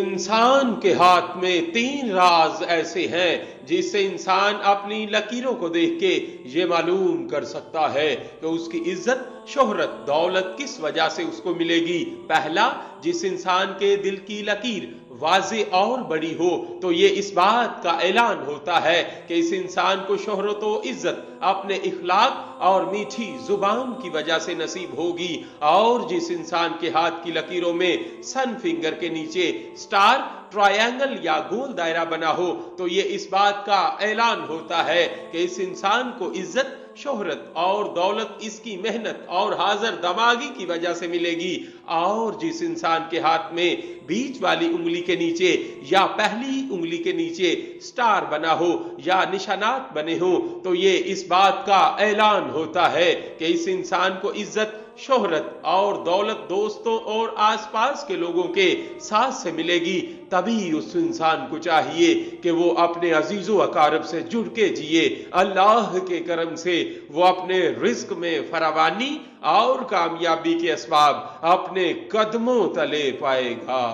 انسان کے ہاتھ میں 3 راز ایسے ہیں جس سے انسان اپنی لکیروں کو دیکھ کے یہ معلوم کر سکتا ہے کہ اس کی عزت، شہرت، دولت کس وجہ سے اس کو ملے گی۔ پہلا، جس انسان کے دل کی لکیر واضح اور بڑی ہو تو یہ اس بات کا اعلان ہوتا ہے کہ اس انسان کو شہرت و عزت اپنے اخلاق اور میٹھی زبان کی وجہ سے نصیب ہوگی، اور جس انسان کے ہاتھ کی لکیروں میں سن فنگر کے نیچے سٹار، ٹرائنگل یا گول دائرہ بنا ہو تو یہ اس بات کا اعلان ہوتا ہے کہ اس انسان کو عزت، شہرت اور دولت اس کی محنت اور حاضر دماغی کی وجہ سے ملے گی، اور جس انسان کے ہاتھ میں بیچ والی انگلی کے نیچے یا پہلی انگلی کے نیچے سٹار بنا ہو یا نشانات بنے ہوں تو یہ اس بات کا اعلان ہوتا ہے کہ اس انسان کو عزت، شہرت اور دولت دوستوں اور آس پاس کے لوگوں کے ساتھ سے ملے گی۔ تبھی اس انسان کو چاہیے کہ وہ اپنے عزیز و اقارب سے جڑ کے جیے۔ اللہ کے کرم سے وہ اپنے رزق میں فراوانی اور کامیابی کے اسباب اپنے قدموں تلے پائے گا۔